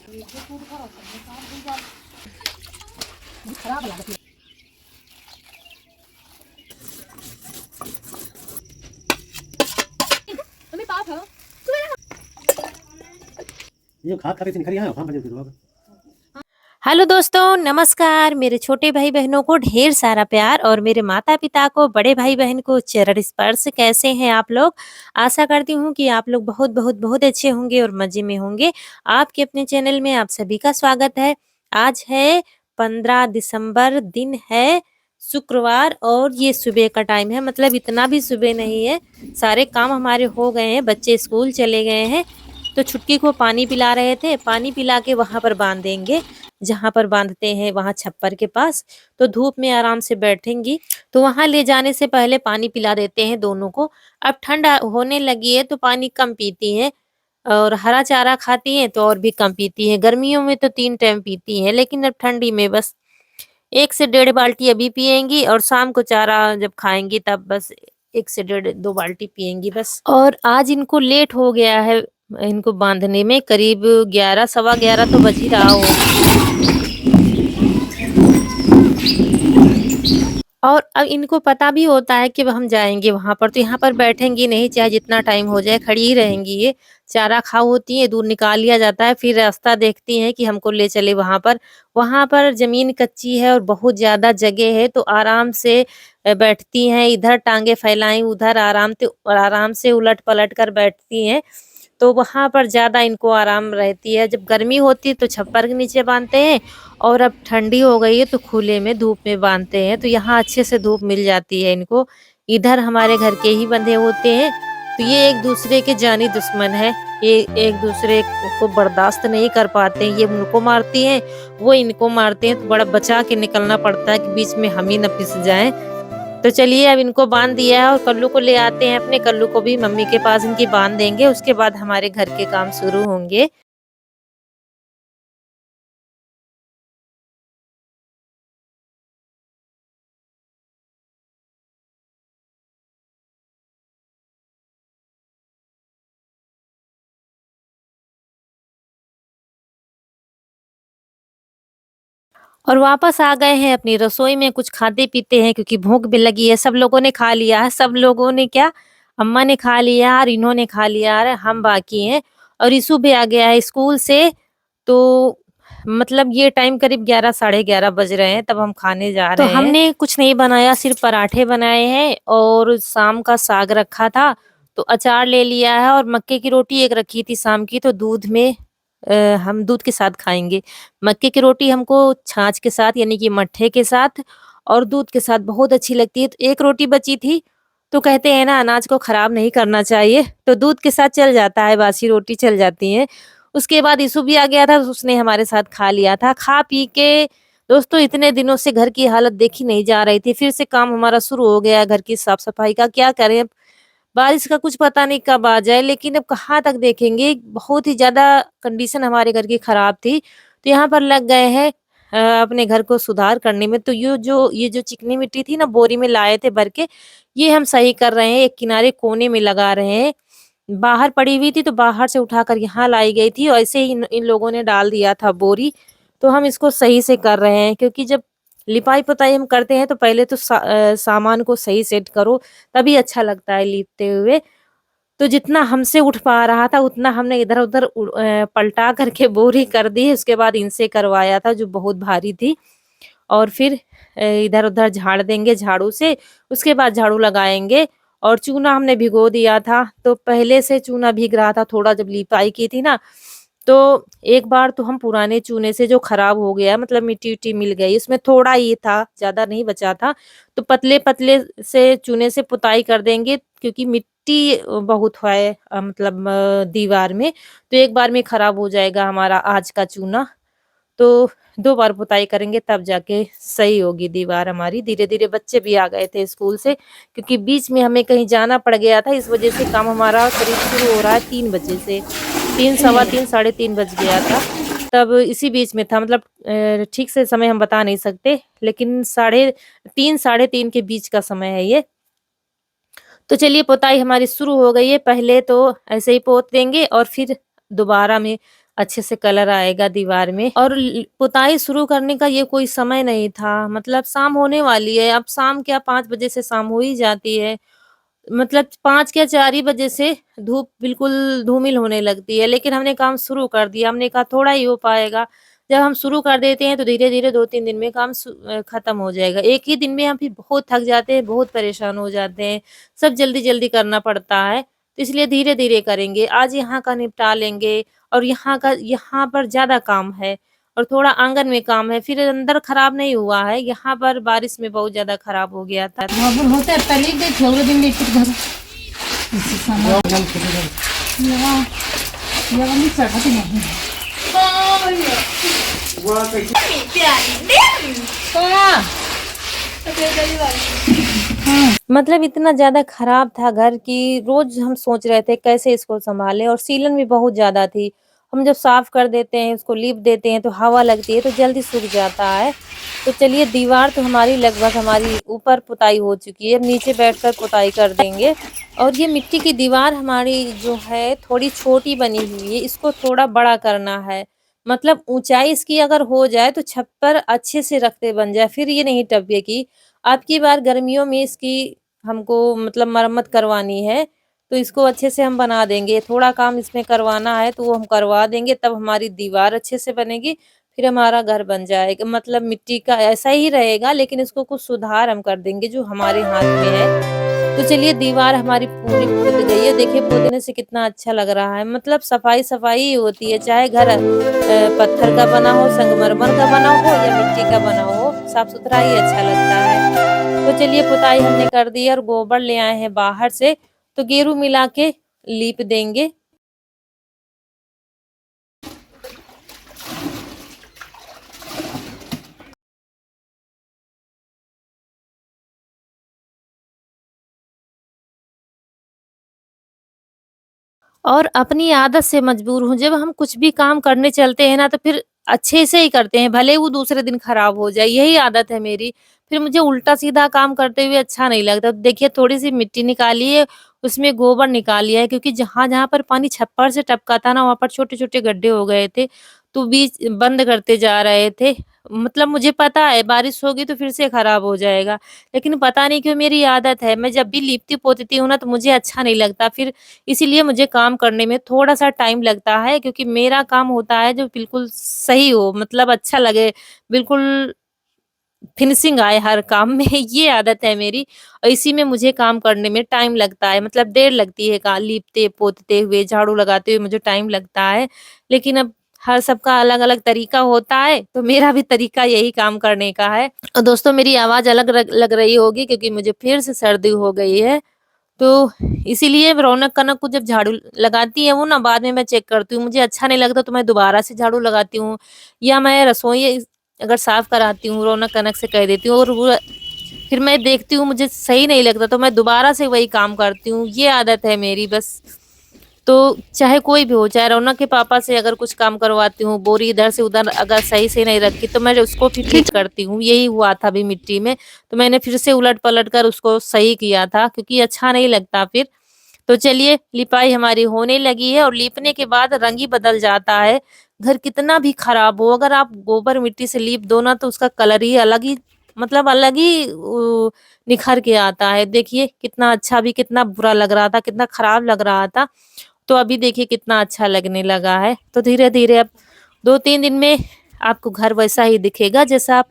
ये खा खा के निखरी है हम बजे फिर हेलो दोस्तों, नमस्कार। मेरे छोटे भाई बहनों को ढेर सारा प्यार और मेरे माता पिता को, बड़े भाई बहन को चरण स्पर्श। कैसे हैं आप लोग? आशा करती हूँ कि आप लोग बहुत बहुत बहुत अच्छे होंगे और मज़े में होंगे। आपके अपने चैनल में आप सभी का स्वागत है। आज है 15 दिसंबर, दिन है शुक्रवार और ये सुबह का टाइम है। मतलब इतना भी सुबह नहीं है, सारे काम हमारे हो गए हैं, बच्चे स्कूल चले गए हैं। तो छुटकी को पानी पिला रहे थे, पानी पिला के वहाँ पर बांध देंगे, जहाँ पर बांधते हैं वहाँ छप्पर के पास। तो धूप में आराम से बैठेंगी, तो वहाँ ले जाने से पहले पानी पिला देते हैं दोनों को। अब ठंड होने लगी है तो पानी कम पीती हैं और हरा चारा खाती हैं तो और भी कम पीती हैं। गर्मियों में तो 3 टाइम पीती हैं, लेकिन अब ठंडी में बस 1 से डेढ़ बाल्टी अभी पिएँगी और शाम को चारा जब खाएँगी तब बस 1 से डेढ़ 2 बाल्टी पिएँगी बस। और आज इनको लेट हो गया है इनको बाँधने में, करीब 11 सवा 11 तो बज ही रहा होगा। और अब इनको पता भी होता है कि अब हम जाएँगे वहाँ पर, तो यहाँ पर बैठेंगी नहीं, चाहे जितना टाइम हो जाए, खड़ी ही रहेंगी ये। चारा खाऊ होती हैं, दूध निकाल लिया जाता है, फिर रास्ता देखती हैं कि हमको ले चले वहाँ पर। वहाँ पर ज़मीन कच्ची है और बहुत ज़्यादा जगह है, तो आराम से बैठती हैं, इधर टाँगे फैलाई, उधर आराम से उलट-पलट कर बैठती हैं। तो वहाँ पर ज़्यादा इनको आराम रहती है। जब गर्मी होती है तो छप्पर के नीचे बाँधते हैं और अब ठंडी हो गई है तो खुले में धूप में बाँधते हैं, तो यहाँ अच्छे से धूप मिल जाती है इनको। इधर हमारे घर के ही बंधे होते हैं, तो ये एक-दूसरे के जानी दुश्मन हैं। ये एक-दूसरे को बर्दाश्त नहीं कर पाते हैं, ये उनको मारती हैं, वो इनको मारते हैं, तो बड़ा बचा के निकलना पड़ता है कि बीच में हम ही ना पिस जाएँ। तो चलिए अब इनको बाँध दिया है और कल्लू को ले आते हैं अपने, कल्लू को भी मम्मी के पास इनकी बाँध देंगे, उसके बाद हमारे घर के काम शुरू होंगे। और वापस आ गए हैं अपनी रसोई में, कुछ खाते-पीते हैं क्योंकि भूख भी लगी है। सब लोगों ने खा लिया है, सब लोगों ने क्या, अम्मा ने खा लिया और इन्होंने खा लिया और हम बाकी हैं। और इशू भी आ गया है स्कूल से, तो मतलब ये टाइम करीब 11 साढ़े 11 बज रहे हैं, तब हम खाने जा तो रहे हैं। हमने कुछ नहीं बनाया, सिर्फ पराठे बनाए हैं और शाम का साग रखा था, तो अचार ले लिया है और मक्के की रोटी एक रखी थी शाम की, तो दूध में हम दूध के साथ खाएँगे। मक्के की रोटी हमको छाछ के साथ यानी कि मट्ठे के साथ और दूध के साथ बहुत अच्छी लगती है। तो एक रोटी बची थी, तो कहते हैं ना अनाज को खराब नहीं करना चाहिए, तो दूध के साथ चल जाता है, बासी रोटी चल जाती है। उसके बाद इशू भी आ गया था, तो उसने हमारे साथ खा लिया था। खा पी के दोस्तों इतने दिनों से घर की हालत देखी नहीं जा रही थी, फिर से काम हमारा शुरू हो गया है घर की साफ-सफाई का। क्या करें अब, बारिश का कुछ पता नहीं कब आ जाए, लेकिन अब कहाँ तक देखेंगे, बहुत ही ज़्यादा कंडीशन हमारे घर की खराब थी। तो यहाँ पर लग गए हैं अपने घर को सुधार करने में। तो ये जो चिकनी मिट्टी थी ना, बोरी में लाए थे भर के, ये हम सही कर रहे हैं, एक किनारे कोने में लगा रहे हैं। बाहर पड़ी हुई थी तो बाहर से उठाकर यहाँ लाई गई थी और ऐसे ही इन इन लोगों ने डाल दिया था बोरी, तो हम इसको सही से कर रहे हैं क्योंकि जब लिपाई-पुताई हम करते हैं तो पहले तो सामान को सही सेट करो, तभी अच्छा लगता है लिपते हुए। तो जितना हमसे उठ पा रहा था उतना हमने इधर-उधर पलटा करके बोरी कर दी, उसके बाद इनसे करवाया था जो बहुत भारी थी और फिर इधर-उधर झाड़ देंगे झाड़ू से, उसके बाद झाड़ू लगाएँगे। और चूना हमने भिगो दिया था, तो पहले से चूना भीग रहा था थोड़ा, जब लिपाई की थी ना, तो एक बार तो हम पुराने चूने से जो खराब हो गया मतलब मिट्टी-विट्टी मिल गई, उसमें थोड़ा ही था, ज़्यादा नहीं बचा था, तो पतले-पतले से चूने से पुताई कर देंगे क्योंकि मिट्टी बहुत है मतलब दीवार में, तो एक बार में खराब हो जाएगा हमारा आज का चूना। तो 2 बार पुताई करेंगे तब जाके सही होगी दीवार हमारी। धीरे-धीरे बच्चे भी आ गए थे स्कूल से क्योंकि बीच में हमें कहीं जाना पड़ गया था, इस वज़ह से काम हमारा करीब शुरू हो रहा है 3 बजे से। 3 सवा 3 साढ़े 3 बज गया था। तब इसी बीच में था, मतलब ठीक से समय हम बता नहीं सकते, लेकिन साढ़े 3 साढ़े 3 के बीच का समय है ये। तो चलिए पुताई हमारी शुरू हो गई है। पहले तो ऐसे ही पोत देंगे और फिर दोबारा में अच्छे से कलर आएगा दीवार में। और पुताई शुरू करने का ये कोई समय नहीं था, मतलब शाम होने वाली है, अब शाम क्या 5 बजे से शाम हो ही जाती है। मतलब 5 क्या 4 ही बजे से धूप बिल्कुल धूमिल होने लगती है, लेकिन हमने काम शुरू कर दिया। हमने कहा थोड़ा ही हो पाएगा। जब हम शुरू कर देते हैं तो धीरे-धीरे 2-3 दिन में काम खत्म हो जाएगा। एक ही दिन में हम फिर बहुत थक जाते हैं, बहुत परेशान हो जाते हैं। सब जल्दी-जल्दी करना पड़ता है, तो इसलिए धीरे-धीरे करेंगे। आज यहाँ का निपटा लेंगे और यहाँ पर ज़्यादा काम है और थोड़ा आँगन में काम है, फिर अंदर खराब नहीं हुआ है, यहाँ पर बारिश में बहुत ज़्यादा खराब हो गया था। बाबुल होते पहले दे छोड़ दिन लेट घर इसी समय लगा लगा नहीं चढ़ती नहीं मतलब इतना ज़्यादा खराब था घर कि रोज़ हम सोच रहे थे कैसे इसको सँभालें और सीलन भी बहुत ज़्यादा थी। हम जब साफ़ कर देते हैं, उसको लीप देते हैं तो हवा लगती है तो जल्दी सूख जाता है। तो चलिए दीवार तो हमारी लगभग हमारी ऊपर पुताई हो चुकी है, अब नीचे बैठकर पुताई कर देंगे। और ये मिट्टी की दीवार हमारी जो है थोड़ी छोटी बनी हुई है, इसको थोड़ा बड़ा करना है। मतलब ऊँचाई इसकी अगर हो जाए तो छप्पर अच्छे से रखते बन जाए, फिर ये नहीं टपकेगी। अब की बार गर्मियों में इसकी हमको मतलब मरम्मत करवानी है, तो इसको अच्छे से हम बना देंगे। थोड़ा काम इसमें करवाना है तो वो हम करवा देंगे, तब हमारी दीवार अच्छे से बनेगी, फिर हमारा घर बन जाएगा। मतलब मिट्टी का ऐसा ही रहेगा लेकिन इसको कुछ सुधार हम कर देंगे जो हमारे हाथ में है। तो चलिए दीवार हमारी पूरी पुत गई है, देखिए पुतने से कितना अच्छा लग रहा है। मतलब सफाई-सफाई ही होती है, चाहे घर पत्थर का बना हो, संगमरमर का बना हो या मिट्टी का बना हो, साफ-सुथरा ही अच्छा लगता है। तो चलिए पुताई हमने कर दी है और गोबर ले आए हैं बाहर से, तो गेरू मिला के लीप देंगे। और अपनी आदत से मजबूर हूँ, जब हम कुछ भी काम करने चलते हैं ना, तो फिर अच्छे से ही करते हैं, भले वो दूसरे दिन खराब हो जाए, यही आदत है मेरी। फिर मुझे उल्टा-सीधा काम करते हुए अच्छा नहीं लगता। देखिए थोड़ी-सी मिट्टी निकाली है, उसमें गोबर निकाल लिया है क्योंकि जहाँ-जहाँ पर पानी छप्पर से टपका था ना, वहाँ पर छोटे-छोटे गड्ढे हो गए थे, तो बीच बंद करते जा रहे थे। मतलब मुझे पता है बारिश होगी तो फिर से खराब हो जाएगा, लेकिन पता नहीं क्यों मेरी आदत है, मैं जब भी लीपती-पोतती हूँ ना, तो मुझे अच्छा नहीं लगता। फिर इसीलिए मुझे काम करने में थोड़ा-सा टाइम लगता है क्योंकि मेरा काम होता है जो बिल्कुल सही हो मतलब अच्छा लगे, बिल्कुल फिनिशिंग आए हर काम में ये आदत है मेरी और इसी में मुझे काम करने में टाइम लगता है मतलब देर लगती है लीपते-पोतते हुए, झाड़ू लगाते हुए मुझे टाइम लगता है। लेकिन अब हर सबका अलग-अलग तरीका होता है, तो मेरा भी तरीका यही काम करने का है। और दोस्तों मेरी आवाज़ अलग लग रही होगी क्योंकि मुझे फिर से सर्दी हो गई है। तो इसीलिए रौनक कनक को जब झाड़ू लगाती है वो ना बाद में मैं चेक करती हूँ, मुझे अच्छा नहीं लगता तो मैं दोबारा से झाड़ू लगाती हूँ या मैं रसोई अगर साफ कराती हूँ रौनक कनक से कह देती हूँ और वो फिर मैं देखती हूँ मुझे सही नहीं लगता तो मैं दोबारा से वही काम करती हूँ, ये आदत है मेरी बस। तो चाहे कोई भी हो, चाहे रौनक के पापा से अगर कुछ काम करवाती हूँ, बोरी इधर से उधर अगर सही से नहीं रखी तो मैं उसको फिर ठीक करती हूँ, यही हुआ था अभी मिट्टी में, तो मैंने फिर से उलट-पलट कर उसको सही किया था क्योंकि अच्छा नहीं लगता फिर। तो चलिए लिपाई हमारी होने लगी है और लीपने के बाद रंग ही बदल जाता है। घर कितना भी खराब हो अगर आप गोबर मिट्टी से लीप दो ना तो उसका कलर ही अलग ही मतलब अलग ही निखर के आता है। देखिए कितना अच्छा भी कितना बुरा लग रहा था, कितना खराब लग रहा था। तो अभी देखिए कितना अच्छा लगने लगा है। तो धीरे-धीरे अब 2-3 दिन में आपको घर वैसा ही दिखेगा जैसा आप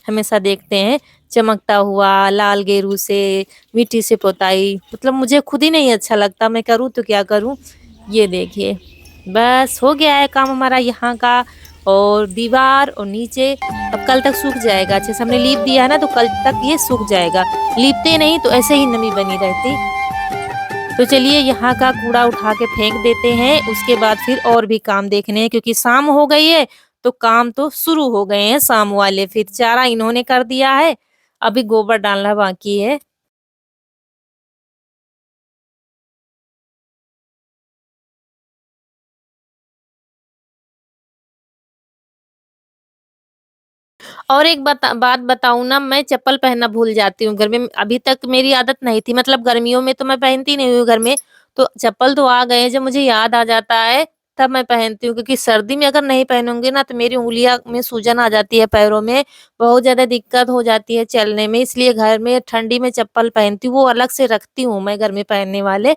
हमेशा देखते हैं, चमकता हुआ, लाल गेरू से, मिट्टी से पोताई मतलब मुझे खुद ही नहीं अच्छा लगता, मैं करूँ तो क्या करूँ? ये देखिए, बस हो गया है काम हमारा यहाँ का और दीवार और नीचे अब कल तक सूख जाएगा अच्छे से हमने लीप दिया है ना तो कल तक ये सूख जाएगा। लीपते नहीं तो ऐसे ही नमी बनी रहती। तो चलिए यहाँ का कूड़ा उठा के फेंक देते हैं, उसके बाद फिर और भी काम देखने हैं क्योंकि शाम हो गई है, तो काम तो शुरू हो गए हैं शाम वाले। फिर चारा इन्होंने कर दिया है, अभी गोबर डालना बाकी है। और एक बात बताऊँ ना, मैं चप्पल पहनना भूल जाती हूँ घर में, अभी तक मेरी आदत नहीं थी मतलब गर्मियों में तो मैं पहनती नहीं हूँ घर में, तो चप्पल तो आ गए हैं, जब मुझे याद आ जाता है तब मैं पहनती हूँ, क्योंकि सर्दी में अगर नहीं पहनूँगी ना तो मेरी उँगलियाँ में सूजन आ जाती है, पैरों में बहुत ज़्यादा दिक्कत हो जाती है चलने में, इसलिए घर में ठंडी में चप्पल पहनती हूँ, वो अलग से रखती हूँ मैं घर में पहनने वाले।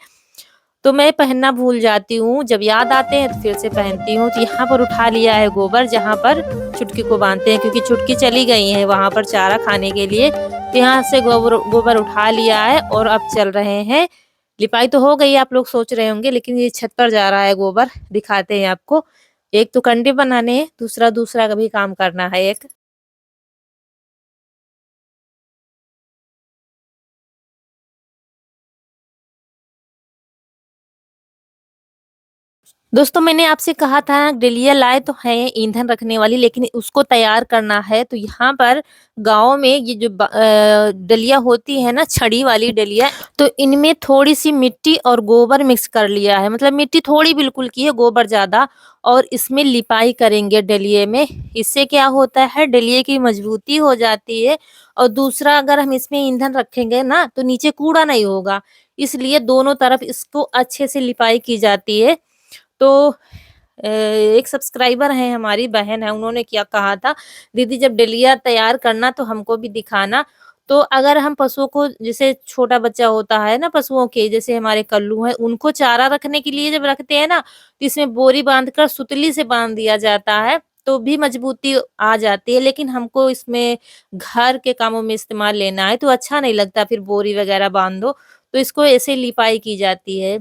तो मैं पहनना भूल जाती हूँ, जब याद आते हैं तो फिर से पहनती हूँ। तो यहाँ पर उठा लिया है गोबर, जहाँ पर चुटकी को बाँधते हैं, क्योंकि चुटकी चली गई है वहाँ पर चारा खाने के लिए। तो यहाँ से गोबर गोबर उठा लिया है और अब चल रहे हैं। लिपाई तो हो गई है, आप लोग सोच रहे होंगे, लेकिन ये छत पर जा रहा है गोबर, दिखाते हैं आपको। एक तो कंडे बनाने हैं, दूसरा का भी काम करना है एक। दोस्तों, मैंने आपसे कहा था डलिया लाए तो हैं ईंधन रखने वाली, लेकिन उसको तैयार करना है। तो यहाँ पर गाँव में ये जो डलिया होती है ना, छड़ी वाली डलिया, तो इनमें थोड़ी-सी मिट्टी और गोबर मिक्स कर लिया है। मतलब मिट्टी थोड़ी बिल्कुल की है, गोबर ज़्यादा, और इसमें लिपाई करेंगे डलिये में। इससे क्या होता है, डलिये की मजबूती हो जाती है, और दूसरा अगर हम इसमें ईंधन रखेंगे ना, तो नीचे कूड़ा नहीं होगा। इसलिए दोनों तरफ इसको अच्छे से लिपाई की जाती है। तो एक सब्सक्राइबर हैं, हमारी बहन है, उन्होंने क्या कहा था, दीदी जब डलिया तैयार करना तो हमको भी दिखाना। तो अगर हम पशुओं को, जैसे छोटा बच्चा होता है ना पशुओं के, जैसे हमारे कल्लू हैं, उनको चारा रखने के लिए जब रखते हैं ना, तो इसमें बोरी बांधकर सुतली से बांध दिया जाता है, तो भी मजबूती आ जाती है। लेकिन हमको इसमें घर के कामों में इस्तेमाल लेना है, तो अच्छा नहीं लगता फिर बोरी वगैरह बांध दो, तो इसको ऐसे लिपाई की जाती है।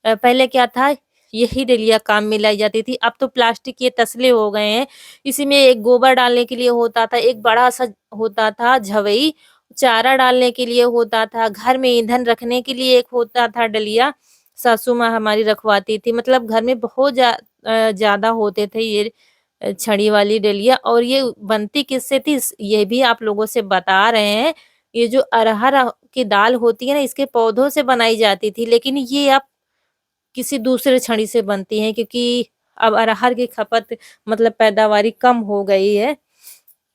पहले क्या था, यही डलिया काम में लाई जाती थी, अब तो प्लास्टिक के तसले हो गए हैं। इसी में एक गोबर डालने के लिए होता था, एक बड़ा-सा होता था झवई, चारा डालने के लिए होता था, घर में ईंधन रखने के लिए एक होता था डलिया, सासू माँ हमारी रखवाती थी। मतलब घर में बहुत ज़्यादा होते थे ये छड़ी वाली डलिया, और ये बनती किससे थी, ये भी आप लोगों से बता रहे हैं। ये जो अरहर की दाल होती है ना, इसके पौधों से बनाई जाती थी, लेकिन ये अब किसी दूसरे छड़ी से बनती हैं, क्योंकि अब अरहर की खपत, मतलब पैदावारी कम हो गई है।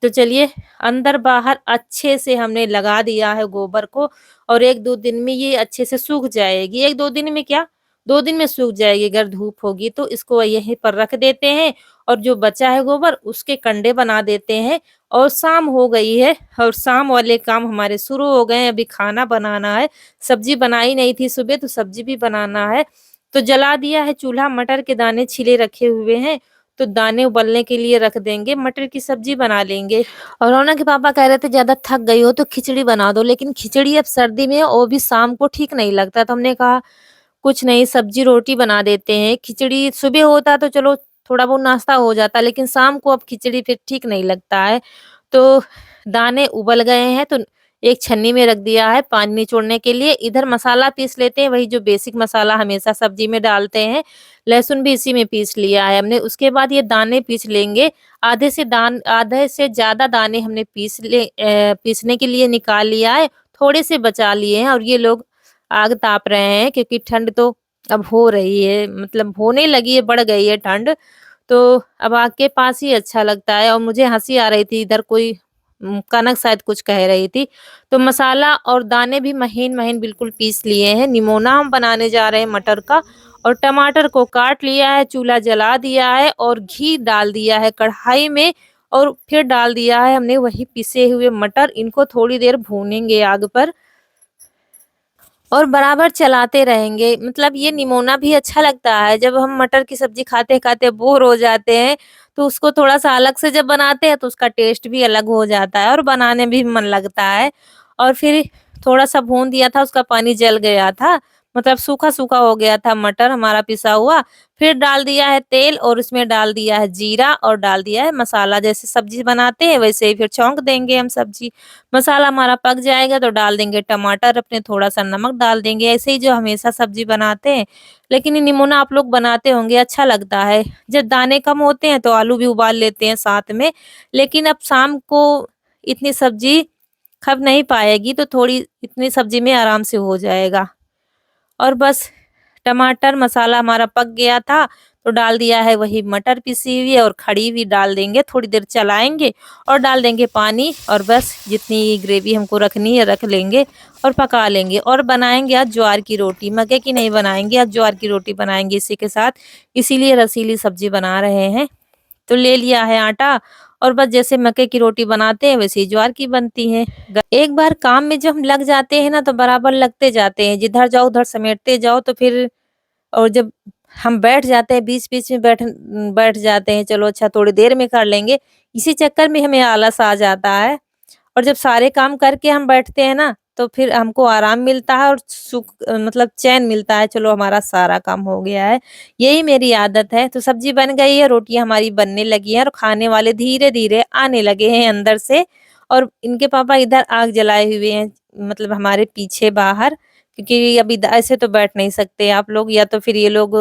तो चलिए, अंदर-बाहर अच्छे से हमने लगा दिया है गोबर को, और 1-2 दिन में ये अच्छे से सूख जाएगी। 1-2 दिन में क्या, 2 दिन में सूख जाएगी अगर धूप होगी तो। इसको यहीं पर रख देते हैं, और जो बचा है गोबर उसके कंडे बना देते हैं। और शाम हो गई है, और शाम वाले काम हमारे शुरू हो गए हैं। अभी खाना बनाना है, सब्जी बनाई नहीं थी सुबह, तो सब्जी भी बनाना है। तो जला दिया है चूल्हा, मटर के दाने छिले रखे हुए हैं, तो दाने उबलने के लिए रख देंगे, मटर की सब्जी बना लेंगे। और रौनक के पापा कह रहे थे ज़्यादा थक गई हो तो खिचड़ी बना दो, लेकिन खिचड़ी अब सर्दी में और भी शाम को ठीक नहीं लगता, तो हमने कहा कुछ नहीं, सब्जी रोटी बना देते हैं। खिचड़ी सुबह होता तो चलो थोड़ा बहुत नाश्ता हो जाता, लेकिन शाम को अब खिचड़ी फिर ठीक नहीं लगता है। तो दाने उबल गए हैं, तो एक छन्नी में रख दिया है पानी निचोड़ने के लिए। इधर मसाला पीस लेते हैं, वही जो बेसिक मसाला हमेशा सब्जी में डालते हैं। लहसुन भी इसी में पीस लिया है हमने। उसके बाद ये दाने पीस लेंगे। आधे से ज़्यादा दाने हमने पीसने के लिए निकाल लिया है, थोड़े से बचा लिए हैं। और ये लोग आग ताप रहे हैं, क्योंकि ठंड तो अब हो रही है, मतलब होने लगी है, बढ़ गई है ठंड। तो अब आग के पास ही अच्छा लगता है। और मुझे हँसी आ रही थी, इधर कोई कनक शायद कुछ कह रही थी। तो मसाला और दाने भी महीन-महीन बिल्कुल पीस लिए हैं। निमोना हम बनाने जा रहे हैं मटर का, और टमाटर को काट लिया है, चूल्हा जला दिया है, और घी डाल दिया है कढ़ाई में, और फिर डाल दिया है हमने वही पिसे हुए मटर। इनको थोड़ी देर भूनेंगे आग पर, और बराबर चलाते रहेंगे। मतलब ये निमोना भी अच्छा लगता है, जब हम मटर की सब्जी खाते-खाते बोर हो जाते हैं, तो उसको थोड़ा-सा अलग से जब बनाते हैं, तो उसका टेस्ट भी अलग हो जाता है, और बनाने भी मन लगता है। और फिर थोड़ा-सा भून दिया था, उसका पानी जल गया था, मतलब सूखा-सूखा हो गया था मटर हमारा पिसा हुआ। फिर डाल दिया है तेल, और उसमें डाल दिया है जीरा, और डाल दिया है मसाला। जैसे सब्जी बनाते हैं वैसे ही फिर छौंक देंगे हम सब्जी। मसाला हमारा पक जाएगा तो डाल देंगे टमाटर, अपने थोड़ा-सा नमक डाल देंगे, ऐसे ही जो हमेशा सब्जी बनाते हैं। लेकिन ये निमोना आप लोग बनाते होंगे, अच्छा लगता है। जब दाने कम होते हैं तो आलू भी उबाल लेते हैं साथ में, लेकिन अब शाम को इतनी सब्जी खप नहीं पाएगी, तो थोड़ी इतनी सब्जी में आराम से हो जाएगा। और बस टमाटर मसाला हमारा पक गया था तो डाल दिया है वही मटर पिसी हुई और खड़ी हुई डाल देंगे, थोड़ी देर चलाएंगे और डाल देंगे पानी और बस जितनी ग्रेवी हमको रखनी है रख लेंगे और पका लेंगे। और बनाएंगे आज ज्वार की रोटी, मक्के की नहीं बनाएंगे, आज ज्वार की रोटी बनाएंगे इसी के साथ, इसीलिए रसीली सब्जी बना रहे हैं। तो ले लिया है आटा और बस जैसे मक्के की रोटी बनाते हैं वैसे ही ज्वार की बनती है। एक बार काम में जब हम लग जाते हैं ना तो बराबर लगते जाते हैं, जिधर जाओ उधर समेटते जाओ तो फिर और जब हम बैठ जाते हैं बीच-बीच में बैठ जाते हैं, चलो अच्छा थोड़ी देर में कर लेंगे, इसी चक्कर में हमें आलस आ जाता है। और जब सारे काम करके हम बैठते हैं ना तो फिर हमको आराम मिलता है और मतलब चैन मिलता है, चलो हमारा सारा काम हो गया है। यही मेरी आदत है। तो सब्जी बन गई है, रोटियाँ हमारी बनने लगी हैं और खाने वाले धीरे-धीरे आने लगे हैं अंदर से और इनके पापा इधर आग जलाए हुए हैं, मतलब हमारे पीछे बाहर, क्योंकि अभी ऐसे तो बैठ नहीं सकते आप लोग, या तो फिर ये लोग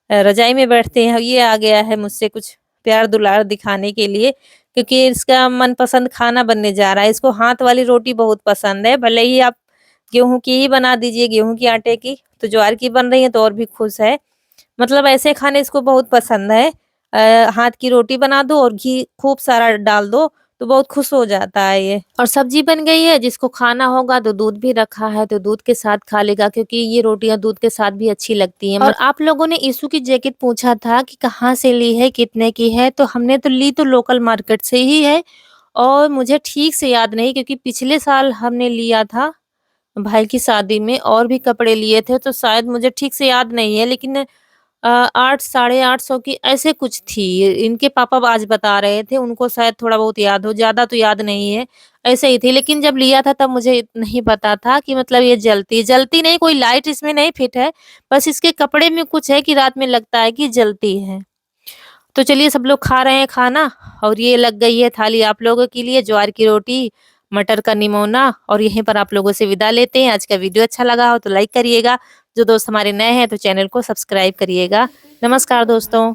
रज़ाई में बैठते हैं। ये आ गया है मुझसे कुछ प्यार दुलार दिखाने के लिए, क्योंकि इसका मनपसंद खाना बनने जा रहा है। इसको हाथ वाली रोटी बहुत पसंद है, भले ही आप गेहूँ की ही बना दीजिए, गेहूँ के आटे की, तो ज्वार की बन रही है तो और भी खुश है। मतलब ऐसे खाने इसको बहुत पसंद है। हाथ की रोटी बना दो और घी खूब सारा डाल दो तो बहुत खुश हो जाता है ये। और सब्जी बन गई है, जिसको खाना होगा तो दूध भी रखा है तो दूध के साथ खा लेगा, क्योंकि ये रोटियां दूध के साथ भी अच्छी लगती हैं। और आप लोगों ने ईशु की जैकेट पूछा था कि कहाँ से ली है, कितने की है, तो हमने तो ली तो लोकल मार्केट से ही है और मुझे ठीक से याद नहीं, क्योंकि पिछले साल हमने लिया था भाई की शादी में और भी कपड़े लिए थे, तो शायद मुझे ठीक से याद नहीं है, लेकिन 8 साढ़े 800 की ऐसे कुछ थी। इनके पापा आज बता रहे थे, उनको शायद थोड़ा बहुत याद हो, ज़्यादा तो याद नहीं है, ऐसे ही थी। लेकिन जब लिया था तब मुझे नहीं पता था कि मतलब ये जलती नहीं, कोई लाइट इसमें नहीं फिट है, बस इसके कपड़े में कुछ है कि रात में लगता है कि जलती है। तो चलिए सब लोग खा रहे हैं खाना और ये लग गई है थाली आप लोगों के लिए, ज्वार की रोटी, मटर का निमोना, और यहीं पर आप लोगों से विदा लेते हैं। आज का वीडियो अच्छा लगा हो तो लाइक करिएगा, जो दोस्त हमारे नए हैं तो चैनल को सब्सक्राइब करिएगा। नमस्कार दोस्तों।